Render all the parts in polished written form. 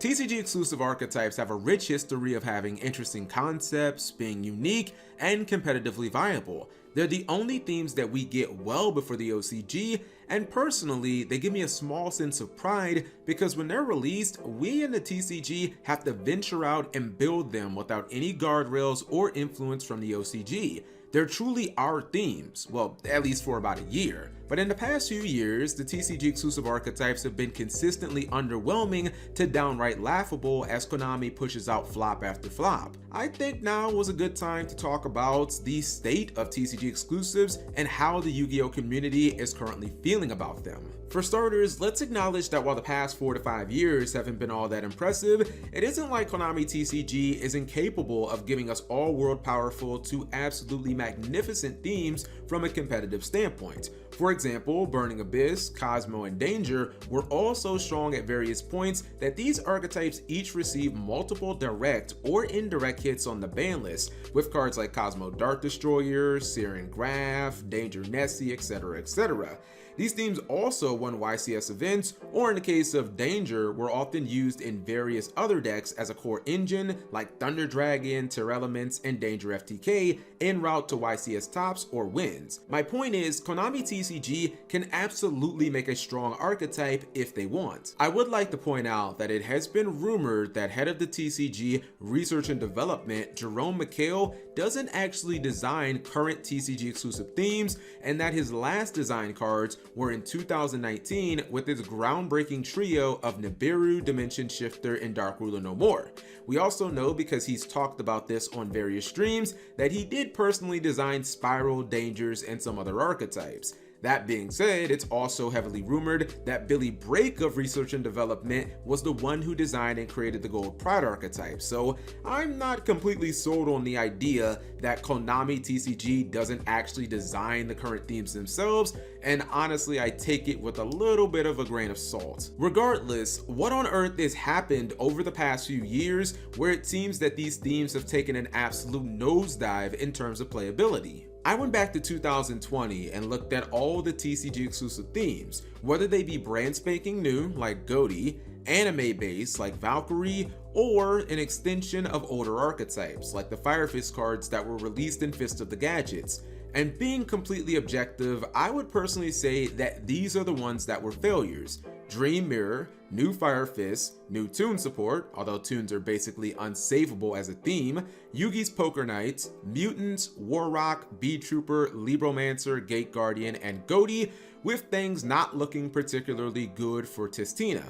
TCG Exclusive Archetypes have a rich history of having interesting concepts, being unique, and competitively viable. They're the only themes that we get well before the OCG, and personally, they give me a small sense of pride because when they're released, we in the TCG have to venture out and build them without any guardrails or influence from the OCG. They're truly our themes, well, at least for about a year. But in the past few years, the TCG Exclusive Archetypes have been consistently underwhelming to downright laughable as Konami pushes out flop after flop. I think now was a good time to talk about the state of TCG Exclusives and how the Yu-Gi-Oh community is currently feeling about them. For starters, let's acknowledge that while the past 4 to 5 years haven't been all that impressive, it isn't like Konami TCG is incapable of giving us all world powerful to absolutely magnificent themes from a competitive standpoint. For example, Burning Abyss, Cosmo, and Danger were all so strong at various points that these archetypes each receive multiple direct or indirect hits on the ban list, with cards like Cosmo Dark Destroyer, Siren Graph, Danger Nessie, etc, etc. These themes also won YCS events, or in the case of Danger, were often used in various other decks as a core engine like Thunder Dragon, Terelements, and Danger FTK en route to YCS tops or wins. My point is, Konami TCG can absolutely make a strong archetype if they want. I would like to point out that it has been rumored that head of the TCG Research and Development, Jerome McHale, doesn't actually design current TCG exclusive themes, and that his last design cards were in 2019 with his groundbreaking trio of Nibiru, Dimension Shifter, and Dark Ruler No More. We also know, because he's talked about this on various streams, that he did personally design Spiral, Dangers, and some other archetypes. That being said, it's also heavily rumored that Billy Brake of Research and Development was the one who designed and created the Gold Pride archetype, so I'm not completely sold on the idea that Konami TCG doesn't actually design the current themes themselves, and honestly I take it with a little bit of a grain of salt. Regardless, what on earth has happened over the past few years where it seems that these themes have taken an absolute nosedive in terms of playability? I went back to 2020 and looked at all the TCG exclusive themes, whether they be brand spanking new like Goaty, anime based like Valkyrie, or an extension of older archetypes like the Fire Fist cards that were released in Fist of the Gadgets. And being completely objective, I would personally say that these are the ones that were failures. Dream Mirror, new Fire Fist, new Toon support, although Toons are basically unsavable as a theme, Yugi's Poker Knight, Mutants, Warrock, Bee Trooper, Libromancer, Gate Guardian, and Goaty, with things not looking particularly good for Tistina.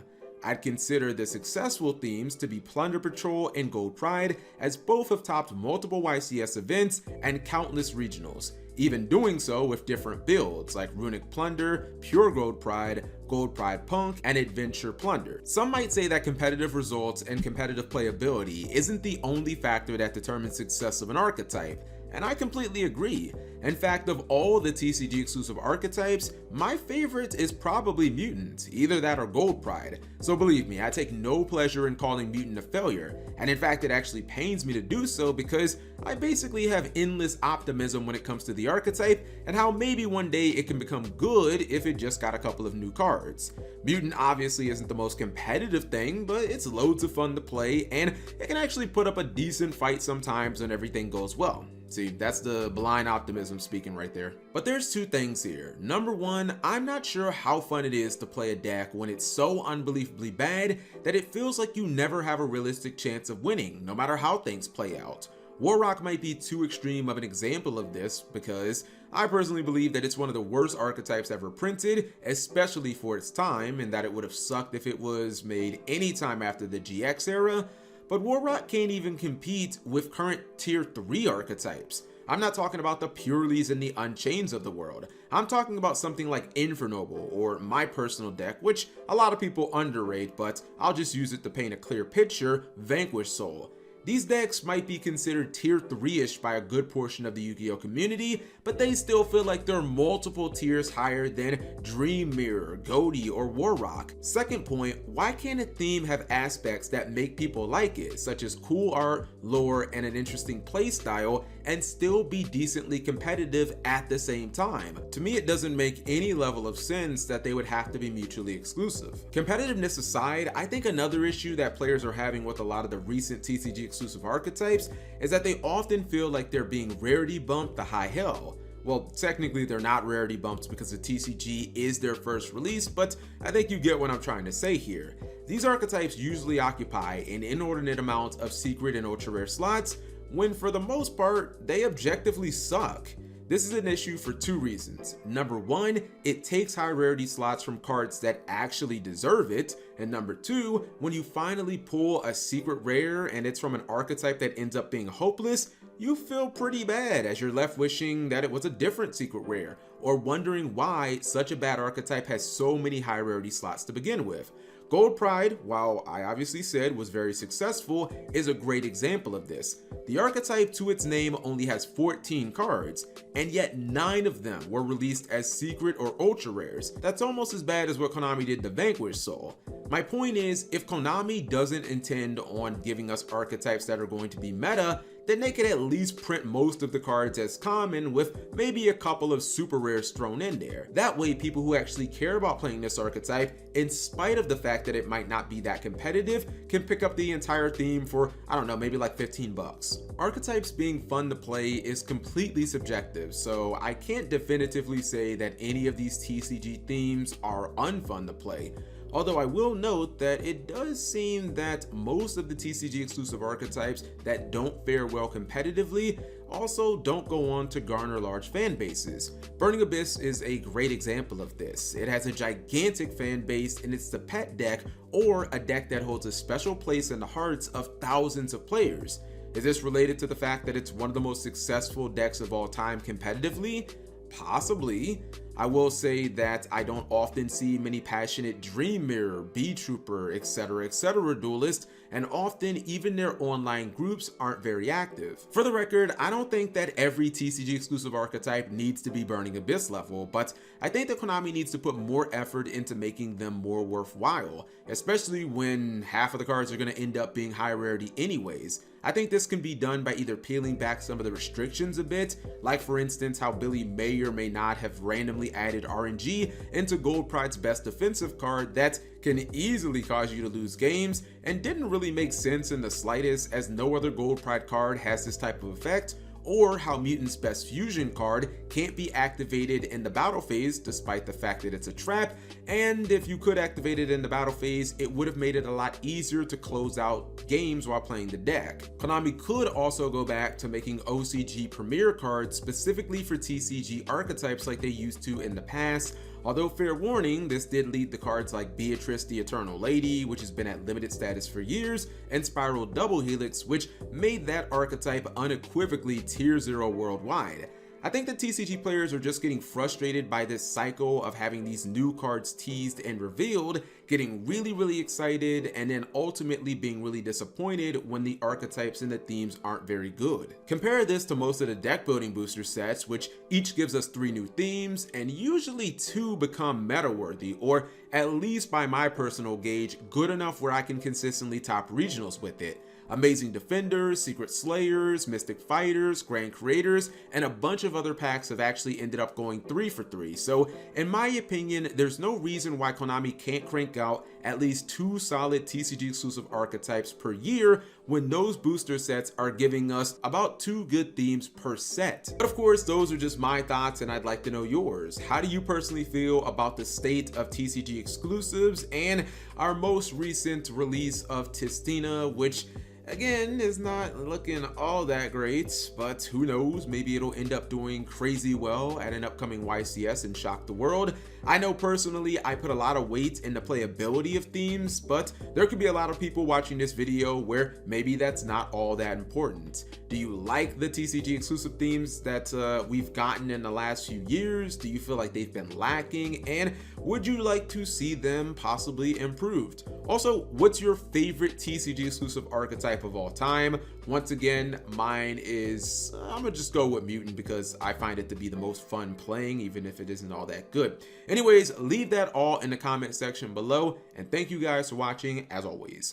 I'd consider the successful themes to be Plunder Patrol and Gold Pride, as both have topped multiple YCS events and countless regionals, even doing so with different builds like Runic Plunder, Pure Gold Pride Punk, and Adventure Plunder. Some might say that competitive results and competitive playability isn't the only factor that determines success of an archetype, and I completely agree. In fact, of all the TCG exclusive archetypes, my favorite is probably Mutant, either that or Gold Pride. So believe me, I take no pleasure in calling Mutant a failure, and in fact it actually pains me to do so because I basically have endless optimism when it comes to the archetype and how maybe one day it can become good if it just got a couple of new cards. Mutant obviously isn't the most competitive thing, but it's loads of fun to play and it can actually put up a decent fight sometimes when everything goes well. See, that's the blind optimism speaking right there. But there's two things here. Number one, I'm not sure how fun it is to play a deck when it's so unbelievably bad that it feels like you never have a realistic chance of winning, no matter how things play out. Warrock might be too extreme of an example of this because I personally believe that it's one of the worst archetypes ever printed, especially for its time, and that it would have sucked if it was made any time after the GX era. But Warrock can't even compete with current tier 3 archetypes. I'm not talking about the Purelies and the Unchains of the world. I'm talking about something like Infernoble, or my personal deck, which a lot of people underrate, but I'll just use it to paint a clear picture, Vanquish Soul. These decks might be considered tier 3-ish by a good portion of the Yu-Gi-Oh community, but they still feel like they're multiple tiers higher than Dream Mirror, Goaty, or Warrock. Second point, why can't a theme have aspects that make people like it, such as cool art, lore, and an interesting playstyle, and still be decently competitive at the same time. To me, it doesn't make any level of sense that they would have to be mutually exclusive. Competitiveness aside, I think another issue that players are having with a lot of the recent TCG exclusive archetypes is that they often feel like they're being rarity bumped to high hell. Well, technically they're not rarity bumps because the TCG is their first release, but I think you get what I'm trying to say here. These archetypes usually occupy an inordinate amount of secret and ultra rare slots, when for the most part, they objectively suck. This is an issue for two reasons. Number one, it takes high rarity slots from cards that actually deserve it. And number two, when you finally pull a secret rare and it's from an archetype that ends up being hopeless, you feel pretty bad as you're left wishing that it was a different secret rare, or wondering why such a bad archetype has so many high rarity slots to begin with. Gold Pride, while I obviously said was very successful, is a great example of this. The archetype to its name only has 14 cards, and yet 9 of them were released as secret or ultra rares. That's almost as bad as what Konami did to Vanquish Soul. My point is, if Konami doesn't intend on giving us archetypes that are going to be meta, then they could at least print most of the cards as common with maybe a couple of super rares thrown in there. That way people who actually care about playing this archetype, in spite of the fact that it might not be that competitive, can pick up the entire theme for, I don't know, maybe like 15 bucks. Archetypes being fun to play is completely subjective, so I can't definitively say that any of these TCG themes are unfun to play. Although I will note that it does seem that most of the TCG exclusive archetypes that don't fare well competitively also don't go on to garner large fan bases. Burning Abyss is a great example of this. It has a gigantic fan base and it's the pet deck, or a deck that holds a special place in the hearts of thousands of players. Is this related to the fact that it's one of the most successful decks of all time competitively? Possibly. I will say that I don't often see many passionate Dream Mirror, B-Trooper, etc. duelists, and often even their online groups aren't very active. For the record, I don't think that every TCG exclusive archetype needs to be Burning Abyss level, but I think that Konami needs to put more effort into making them more worthwhile, especially when half of the cards are going to end up being high rarity anyways. I think this can be done by either peeling back some of the restrictions a bit, like for instance how Billy may or may not have randomly added RNG into Gold Pride's best defensive card that can easily cause you to lose games and didn't really make sense in the slightest, as no other Gold Pride card has this type of effect, or how Mutant's best fusion card can't be activated in the battle phase despite the fact that it's a trap, and if you could activate it in the battle phase, it would have made it a lot easier to close out games while playing the deck. Konami could also go back to making OCG Premier cards specifically for TCG archetypes like they used to in the past, although fair warning, this did lead to cards like Beatrice the Eternal Lady, which has been at limited status for years, and Spiral Double Helix, which made that archetype unequivocally tier 0 worldwide. I think that TCG players are just getting frustrated by this cycle of having these new cards teased and revealed, getting really excited, and then ultimately being really disappointed when the archetypes and the themes aren't very good. Compare this to most of the deck building booster sets, which each gives us 3 new themes, and usually 2 become meta worthy, or at least by my personal gauge, good enough where I can consistently top regionals with it. Amazing Defenders, Secret Slayers, Mystic Fighters, Grand Creators, and a bunch of other packs have actually ended up going 3 for 3. So in my opinion, there's no reason why Konami can't crank out at least 2 solid TCG exclusive archetypes per year when those booster sets are giving us about 2 good themes per set. But of course, those are just my thoughts and I'd like to know yours. How do you personally feel about the state of TCG exclusives and our most recent release of Tistina, which again is not looking all that great, but who knows, maybe it'll end up doing crazy well at an upcoming YCS and shock the world. I know personally I put a lot of weight in the playability of themes, but there could be a lot of people watching this video where maybe that's not all that important. Do you like the TCG exclusive themes that we've gotten in the last few years? Do you feel like they've been lacking, and would you like to see them possibly improved? Also, what's your favorite TCG exclusive archetype of all time? Once again, mine is, I'm gonna just go with Mutant because I find it to be the most fun playing, even if it isn't all that good. Anyways, leave that all in the comment section below, and thank you guys for watching as always.